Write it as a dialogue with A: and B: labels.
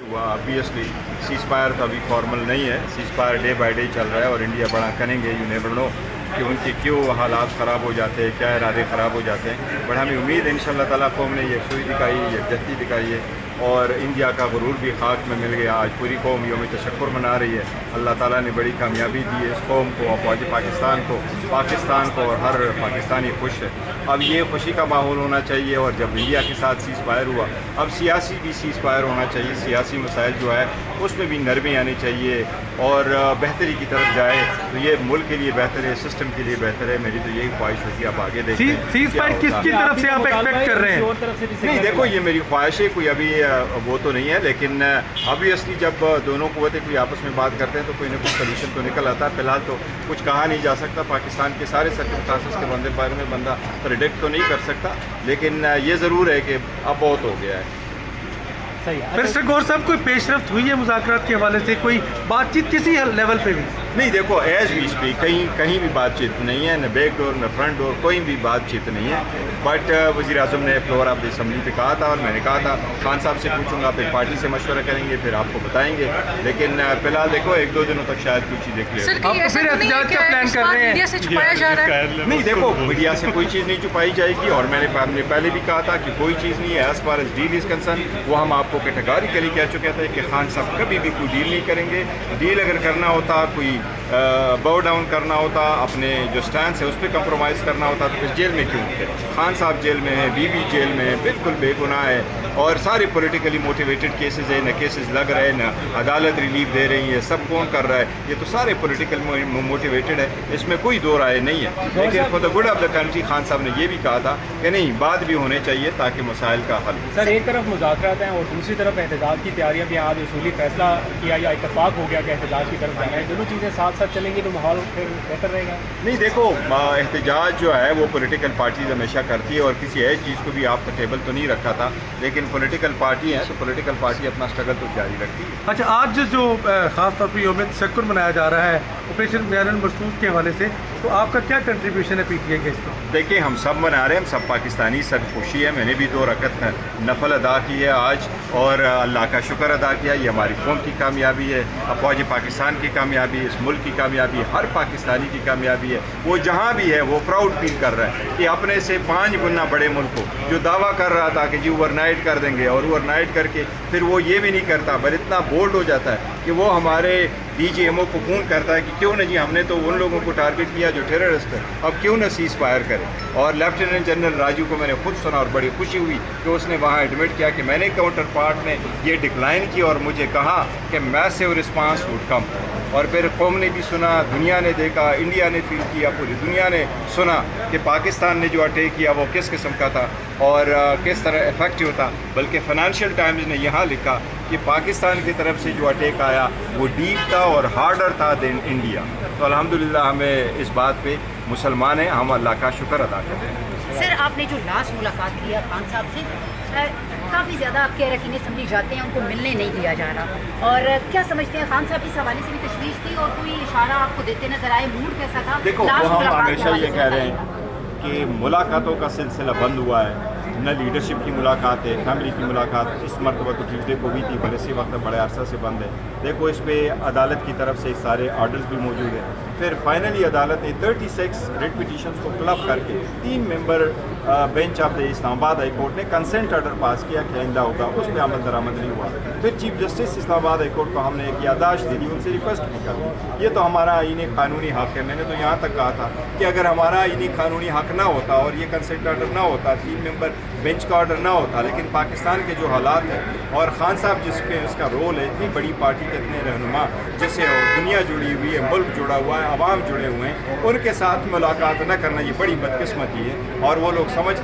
A: हुआ obviously cease fire तो अभी फॉर्मल नहीं है, cease fire day by day चल रहा है और इंडिया बड़ा करेंगे, यू नेवर नो कि उनके क्यों हालात ख़राब हो जाते हैं, क्या इरादे ख़राब हो जाते हैं। बट हमें उम्मीद है इंशाअल्लाह ताला कौम ने यकसुई दिखाई, यकजहती दिखाई है और इंडिया का गुरूर भी खाक में मिल गया। आज पूरी कौम यौम तशक्कुर मना रही है। अल्लाह ताला ने बड़ी कामयाबी दी है इस कौम को, अफवाज पाकिस्तान को और हर पाकिस्तानी खुश है। अब ये खुशी का माहौल होना चाहिए और जब इंडिया के साथ सीज फायर हुआ अब सियासी भी सीज फायर होना चाहिए। सियासी मसाइल जो है उसमें भी नरमी आनी चाहिए और बेहतरी की तरफ जाए तो ये मुल्क के लिए बेहतर है, सिस्टम के लिए बेहतर है। मेरी तो यही ख्वाहिश होती है। आप आगे देखिए
B: सीज फायर किसकी तरफ से आप एक्सपेक्ट कर रहे हैं?
A: नहीं देखो, ये मेरी ख्वाहिश है, कोई अभी वो तो नहीं है, लेकिन ऑब्वियसली जब दोनों क़ुव्वतें कोई आपस में बात करते हैं तो कोई ना कोई सोल्यूशन तो निकल आता है। फिलहाल तो कुछ कहा नहीं जा सकता, पाकिस्तान के सारे सर्कमस्टांसेस के बारे में बंदा प्रेडिक्ट तो नहीं कर सकता, लेकिन ये ज़रूर है कि अब बहुत हो गया है।
B: मिस्टर गौर साहब, कोई पेशरफ्त हुई है मुज़ाकरात के हवाले से, कोई बातचीत किसी लेवल पे भी?
A: नहीं देखो, एज वी स्पीक कहीं भी बातचीत नहीं है, न बैक डोर न फ्रंट डोर, कोई भी बातचीत नहीं है। बट वज़ीर आज़म ने फ्लोर ऑफ द असम्बली पे कहा था और मैंने कहा था खान साहब से पूछूंगा, फिर पार्टी से मशवरा करेंगे, फिर आपको बताएंगे। लेकिन फिलहाल देखो 1-2 दिनों तक शायद कोई चीज़ देख ले।
B: फिर एहतजाज का प्लान कर रहे हैं?
A: नहीं देखो, मीडिया से कोई चीज़ नहीं छुपाई जाएगी और मैंने पहले भी कहा था कि कोई चीज़ नहीं है। As far as deal is concern वो हम आपको कैटेगोरिकली कह चुके थे कि खान साहब कभी भी कोई डील नहीं करेंगे। डील अगर करना होता, कोई बाउ डाउन करना होता, अपने जो स्टैंड है उस पर कंप्रोमाइज़ करना होता तो फिर जेल में क्यों थे? खान साहब जेल में है, बीबी जेल में है, बिल्कुल बेगुनाह है और सारे पॉलिटिकली मोटिवेटेड केसेस है, न केसेस लग रहे हैं, न अदालत रिलीफ दे रही है। सब कौन कर रहा है? ये तो सारे पॉलिटिकल मोटिवेटेड है, इसमें कोई दो राय नहीं है। लेकिन for the good of the country Khan साहब ने ये भी कहा था कि नहीं, बात भी होने चाहिए ताकि मसाइल का हल।
C: सर, एक तरफ मुज़ाकरात हैं और दूसरी तरफ एहतजाज की तैयारियां भी। आज उसूली फैसला किया या इत्तेफाक हो गया कि एहतजाज की तरफ जाना है। दोनों चीज़ें साथ साथ चलेंगी तो माहौल फिर बेहतर रहेगा।
A: नहीं देखो, एहतजाज जो है वो पॉलिटिकल पार्टीज हमेशा करती है और किसी ऐसी चीज़ को भी आप टेबल तो नहीं रखा था, लेकिन पॉलिटिकल पार्टी है तो पॉलिटिकल पार्टी अपना स्ट्रगल तो जारी रखती है।
B: अच्छा, आज जो खास तौर पर यौम तशक्कुर मनाया जा रहा है ऑपरेशन मियारुल मरसूद के हवाले से, तो आपका क्या कंट्रीब्यूशन है पीटीआई के इसमें?
A: देखिए, हम सब मना रहे हैं, हम सब पाकिस्तानी, सब खुशी है। मैंने भी 2 रकत नफल अदा की है आज और अल्लाह का शुक्र अदा किया। ये हमारी कौम की कामयाबी है, अफवाज पाकिस्तान की कामयाबी है, इस मुल्क की कामयाबी है, हर पाकिस्तानी की कामयाबी है। वो जहाँ भी है वो प्राउड फील कर रहा है कि अपने से 5 गुना बड़े मुल्क को जो दावा कर रहा था कि जी ओवरनाइट कर देंगे और ओवरनाइट करके फिर वो ये भी नहीं करता, पर इतना बोल्ड हो जाता है कि वो हमारे DGMO को फ़ोन करता है कि क्यों ना जी, हमने तो उन लोगों को टारगेट किया जो टेररिस्ट है, अब क्यों ना सीज फायर करें। और लेफ्टिनेंट जनरल राजू को मैंने खुद सुना और बड़ी खुशी हुई कि उसने वहाँ एडमिट किया कि मैंने काउंटर पार्ट ने ये डिक्लाइन की और मुझे कहा कि मैसिव रिस्पांस वुड कम। और फिर कौम ने भी सुना, दुनिया ने देखा, इंडिया ने फील किया, पूरी दुनिया ने सुना कि पाकिस्तान ने जो अटैक किया वो किस किस्म का था और किस तरह इफेक्टिव था। बल्कि फाइनेंशियल टाइम्स ने यहाँ लिखा कि पाकिस्तान की तरफ से जो अटैक आया वो डीप था और हार्डर था देन इंडिया। तो अल्हम्दुलिल्लाह हमें इस बात पे मुसलमान हैं, हम अल्लाह का शुक्र अदा करते हैं।
D: सर, आपने जो लास्ट मुलाकात की है खान साहब से, काफ़ी ज़्यादा आपके अरकान असम्बली जाते हैं, उनको मिलने नहीं दिया जा रहा, और क्या समझते हैं खान साहब इस हवाले से भी तशवीश थी और कोई इशारा आपको देते नजर आए? मूड कैसा था?
A: देखो, वो हम हमेशा ये कह रहे हैं कि मुलाकातों का सिलसिला बंद हुआ है, न लीडरशिप की मुलाकात है, फैमिली की मुलाकात इस मरतबा तो ट्यूसडे को हुई थी, पर इसी वक्त बड़े अरसा से बंद है। देखो, इस पर अदालत की तरफ से सारे आर्डर्स भी मौजूद हैं। फिर फाइनली अदालत ने 36 रिट पिटीशंस को क्लब करके 3 member bench of the Islamabad high court ने कंसेंट ऑर्डर पास किया कि आइंदा होगा, उस पर अमल दरामद नहीं हुआ। फिर chief justice Islamabad high court को हमने एक यादाश्त दी, उनसे रिक्वेस्ट भी कर दी। ये तो हमारा आईनी कानूनी हक़ है। मैंने तो यहाँ तक कहा था कि अगर हमारा आईनी कानूनी हक़ ना होता और ये कंसेंट ऑर्डर ना होता, 3 मेंबर बेंच का ऑर्डर ना होता, लेकिन पाकिस्तान के जो हालात हैं और खान साहब जिसके इसका रोल है, इतनी बड़ी पार्टी के इतने रहनुमा जिससे दुनिया जुड़ी हुई है, मुल्क जुड़ा हुआ है, अवाम जुड़े हुए हैं, उनके साथ मुलाकात न करना ये बड़ी बदकिस्मती है और वो लोग समझ